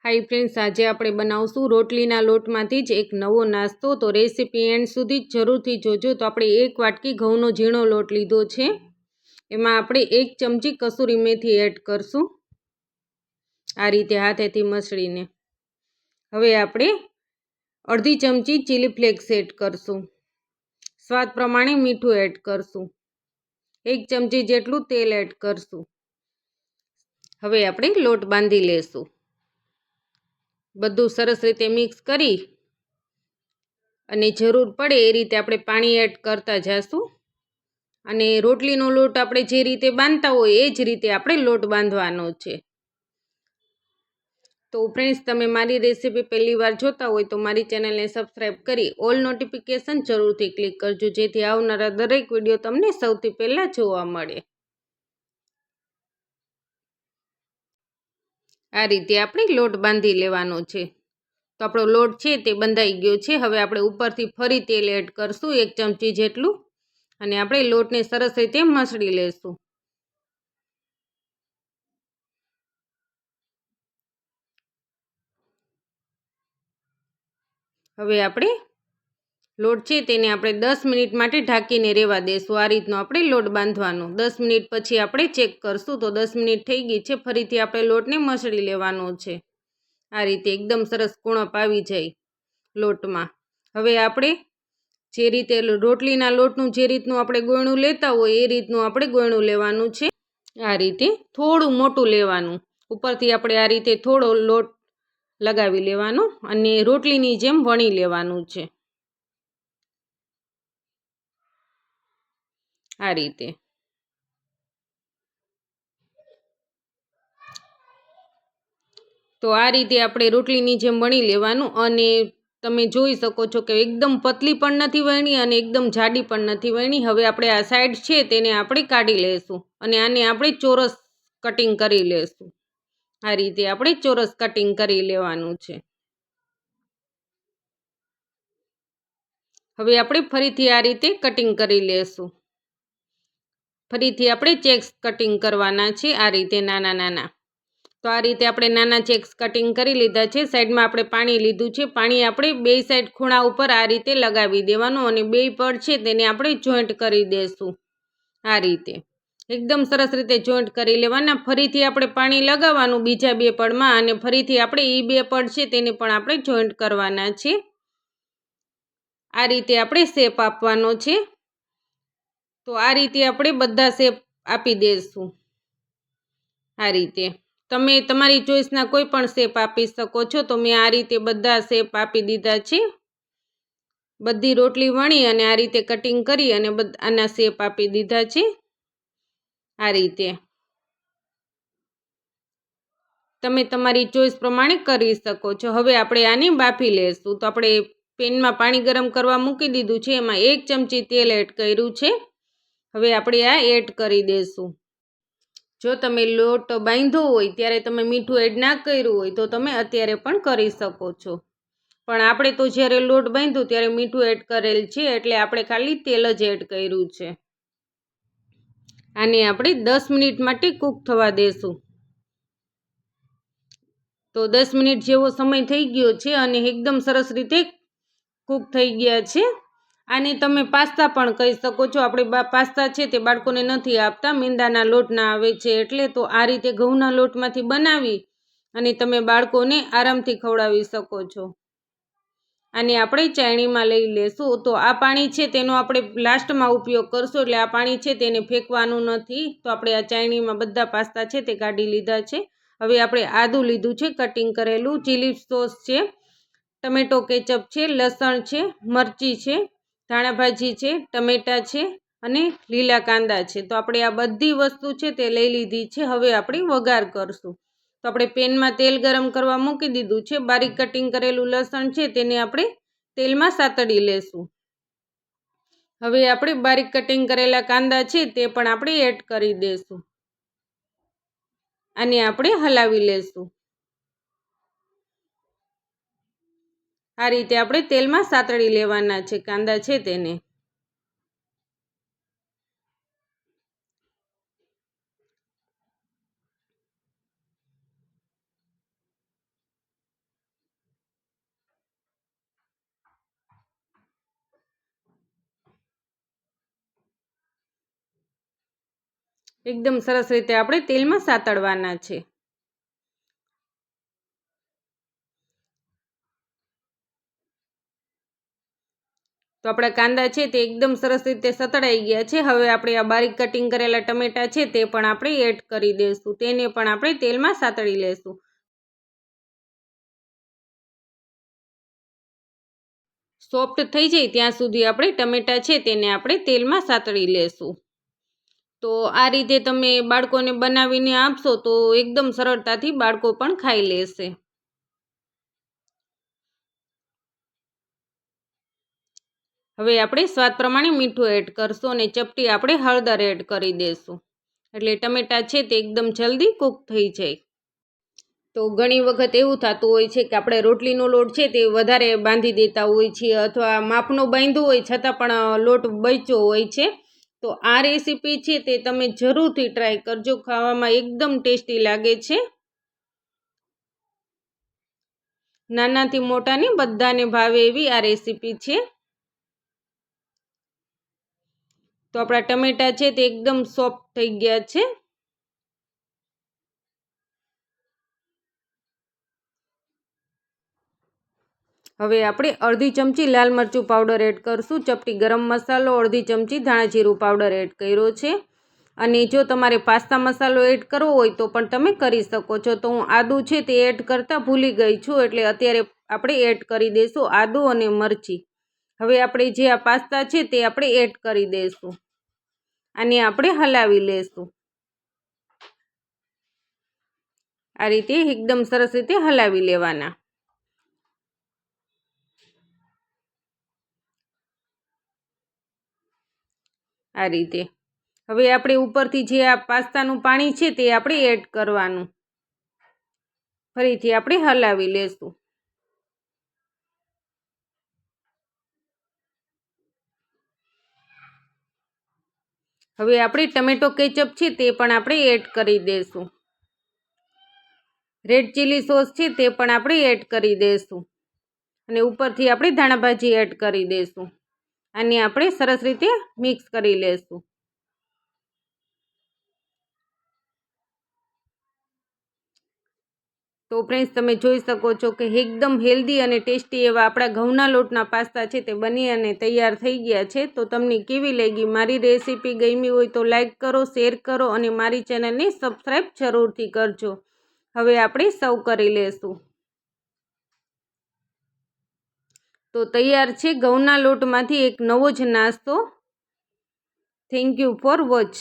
High friends, આજે આપણે બનાવશું રોટલીના લોટમાંથી જ એક નવો નાસ્તો. તો રેસીપી એન્ડ સુધી જરૂરથી જોજો. તો આપણે 1 વાટકી ઘઉંનો ઝીણો લોટ લીધો છે. એમાં આપણે 1 ચમચી કસૂરી મેથી એડ કરશું, આ રીતે હાથેથી મસળીને. હવે આપણે અડધી ચમચી ચીલી ફ્લેક્સ એડ કરશું, સ્વાદ પ્રમાણે મીઠું એડ કરશું, 1 ચમચી જેટલું તેલ એડ કરશું. હવે આપણે લોટ બાંધી લેશું. બધું સરસ રીતે મિક્સ કરી અને જરૂર પડે એ રીતે આપણે પાણી એડ કરતા જઈશું. અને રોટલીનો લોટ આપણે જે રીતે બાંધતા હોય એ જ રીતે આપણે લોટ બાંધવાનો છે. તો ફ્રેન્ડ્સ, તમે મારી રેસીપી પહેલી વાર જોતા હોય તો મારી ચેનલને સબસ્ક્રાઈબ કરી ઓલ નોટિફિકેશન જરૂરથી ક્લિક કરજો, જેથી આવનારા દરેક વિડીયો તમને સૌથી પહેલાં જોવા મળે. આ રીતે આપણે લોટ બાંધી લેવાનો છે. તો આપણો લોટ છે તે બંધાઈ ગયો છે. હવે આપણે ઉપરથી ફરી તેલ એડ કરશું, 1 ચમચી જેટલું, અને આપણે લોટને સરસ રીતે મસળી લેશું. હવે આપણે લોટ છે તેને આપણે 10 મિનિટ માટે ઢાંકીને રહેવા દેશું. આ રીતનો આપણે લોટ બાંધવાનો. 10 મિનિટ પછી આપણે ચેક કરશું. તો 10 મિનિટ થઈ ગઈ છે. ફરીથી આપણે લોટને મસળી લેવાનો છે. આ રીતે એકદમ સરસ કુણપ આવી જાય લોટમાં. હવે આપણે જે રીતે રોટલીના લોટનું જે રીતનું આપણે ગોયણું લેતા હોય એ રીતનું આપણે ગોયણું લેવાનું છે. આ રીતે થોડું મોટું લેવાનું. ઉપરથી આપણે આ રીતે થોડો લોટ લગાવી લેવાનો અને રોટલીની જેમ વણી લેવાનું છે. આ રીતે તો આ રીતે આપણે રોટલીની જેમ વણી લેવાનું. અને તમે જોઈ શકો છો કે એકદમ પતલી પણ નથી વણી અને એકદમ જાડી પણ નથી વણી. હવે આપણે આ સાઈડ છે તેને આપણે કાઢી લઈશું અને આને આપણે ચોરસ કટિંગ કરી લઈશું. આ રીતે આપણે ચોરસ કટિંગ કરી લેવાનું છે. હવે આપણે ફરીથી આ રીતે કટિંગ કરી લેશું. ફરીથી આપણે ચેક્સ કટિંગ કરવાના છે, આ રીતે નાના નાના. તો આ રીતે આપણે નાના ચેક્સ કટિંગ કરી લીધા છે. સાઈડમાં આપણે પાણી લીધું છે. પાણી આપણે 2 સાઈડ ખૂણા ઉપર આ રીતે લગાવી દેવાનું અને 2 પડ છે તેને આપણે જોઈન્ટ કરી દેશું. આ રીતે એકદમ સરસ રીતે જોઈન્ટ કરી લેવાના. ફરીથી આપણે પાણી લગાવવાનું બીજા 2 પડમાં અને ફરીથી આપણે એ 2 પડ છે તેને પણ આપણે જોઈન્ટ કરવાના છે. આ રીતે આપણે શેપ આપવાનો છે. તો આ રીતે આપણે બધા શેપ આપી દઈશું. આ રીતે તમે તમારી ચોઈસના કોઈ પણ શેપ આપી શકો છો. તો મેં આ રીતે બધા શેપ આપી દીધા છે. બધી રોટલી વણી અને આ રીતે કટિંગ કરી અને આના શેપ આપી દીધા છે. આ રીતે તમે તમારી ચોઈસ પ્રમાણે કરી શકો છો. હવે આપણે આને બાફી લેશું. તો આપણે પેનમાં પાણી ગરમ કરવા મૂકી દીધું છે. એમાં 1 ચમચી તેલ એડ કર્યું છે. હવે આપણે આ એડ કરી દઈશું. જો તમે લોટ બાંધ્યો હોય ત્યારે તમે મીઠું એડ ના કર્યું હોય તો તમે અત્યારે પણ કરી શકો છો. પણ આપણે તો જ્યારે લોટ બાંધ્યો ત્યારે મીઠું એડ કરેલ છે, એટલે આપણે ખાલી તેલ જ એડ કર્યું છે. આને આપણે 10 મિનિટ માટે કૂક થવા દેશું. તો 10 મિનિટ જેવો સમય થઈ ગયો છે અને એકદમ સરસ રીતે કૂક થઈ ગયા છે. આને તમે પાસ્તા પણ કહી શકો છો. આપણે પાસ્તા છે તે બાળકોને નથી આપતા, મેંદાના લોટના આવે છે એટલે. તો આ રીતે ઘઉંના લોટમાંથી બનાવી અને તમે બાળકોને આરામથી ખવડાવી શકો છો. આને આપણે ચાયણીમાં લઈ લેશું. તો આ પાણી છે તેનો આપણે લાસ્ટમાં ઉપયોગ કરશું, એટલે આ પાણી છે તેને ફેંકવાનું નથી. તો આપણે આ ચાયણીમાં બધા પાસ્તા છે તે કાઢી લીધા છે. હવે આપણે આદું લીધું છે કટિંગ કરેલું, ચીલી સોસ છે, ટમેટો કેચઅપ છે, લસણ છે, મરચી છે, ધાણા ભાજી છે, ટમેટાં છે અને લીલા કાંદા છે. તો આપણે આ બધી વસ્તુ છે તે લઈ લીધી છે. હવે આપણે વઘાર કરશું. તો આપણે પેનમાં તેલ ગરમ કરવા મૂકી દીધું છે. બારીક કટિંગ કરેલું લસણ છે તેને આપણે તેલમાં સાતળી લેશું. હવે આપણે બારીક કટિંગ કરેલા કાંદા છે તે પણ આપણે એડ કરી દઈશું. આને આપણે હલાવી લેશું. આ રીતે આપણે તેલમાં સાતળી લેવાના છે કાંદા છે તેને. એકદમ સરસ રીતે આપણે તેલમાં સાતળવાના છે. તો આપણા કાંદા છે તે એકદમ સરસ રીતે સતળાઈ ગયા છે. હવે આપણે આ બારીક કટિંગ કરેલા ટમેટા છે તે પણ આપણે એડ કરી દઈશું. તેને પણ આપણે તેલમાં સાતળી લેશું. સોફ્ટ થઈ જાય ત્યાં સુધી આપણે ટમેટા છે તેને આપણે તેલમાં સાતળી લેશું. તો આ રીતે તમે બાળકોને બનાવીને આપશો તો એકદમ સરળતાથી બાળકો પણ ખાઈ લેશે. હવે આપણે સ્વાદ પ્રમાણે મીઠું એડ કરશું અને ચપટી આપણે હળદર એડ કરી દઈશું. એટલે ટમેટા છે તે એકદમ જલ્દી કૂક થઈ જાય. તો ઘણી વખત એવું થતું હોય છે કે આપણે રોટલીનો લોટ છે તે વધારે બાંધી દેતા હોય છીએ અથવા માપનો બાંધ્યો હોય છતાં પણ લોટ બચ્યો હોય છે. તો આ રેસીપી છે તે તમે જરૂરથી ટ્રાય કરજો. ખાવામાં એકદમ ટેસ્ટી લાગે છે. નાનાથી મોટાને બધાને ભાવે એવી આ રેસીપી છે. તો આપણા ટમેટા છે તે એકદમ સોફ્ટ થઈ ગયા છે. હવે આપણે અડધી ચમચી લાલ મરચું પાવડર એડ કરશું. ચપટી ગરમ મસાલો, અડધી ચમચી ધાણા જીરું પાવડર એડ કર્યો છે. અને જો તમારે પાસ્તા મસાલો એડ કરવો હોય તો પણ તમે કરી શકો છો. તો હું આદું છે તે એડ કરતાં ભૂલી ગઈ છું, એટલે અત્યારે આપણે એડ કરી દઈશું આદું અને મરચી. હવે આપણે જે આ પાસ્તા છે તે આપણે એડ કરી દઈશું. આને આપણે હલાવી લેશું. આ રીતે એકદમ સરસ રીતે હલાવી લેવાના. આ રીતે હવે આપણે ઉપરથી જે આ પાસ્તાનું પાણી છે તે આપણે એડ કરવાનું. ફરીથી આપણે હલાવી લેશું. હવે આપણે ટમેટો કેચઅપ છે તે પણ આપણે એડ કરી દઈશું. રેડ ચીલી સોસ છે તે પણ આપણે એડ કરી દઈશું. અને ઉપરથી આપણે ધાણા ભાજી એડ કરી દઈશું. આને આપણે સરસ રીતે મિક્સ કરી લેશું. તો ફ્રેન્ડ્સ, તમે જોઈ શકો છો કે એકદમ હેલ્ધી અને ટેસ્ટી એવા આપણા ઘઉંના લોટના પાસ્તા છે તે બની અને તૈયાર થઈ ગયા છે. તો તમને કેવી લાગી મારી રેસીપી? ગમી હોય તો લાઈક કરો, શેર કરો અને મારી ચેનલને સબસ્ક્રાઈબ જરૂરથી કરજો. હવે આપણે સર્વ કરી લેશું. તો તૈયાર છે ઘઉંના લોટમાંથી એક નવો જ નાસ્તો. Thank you for watch.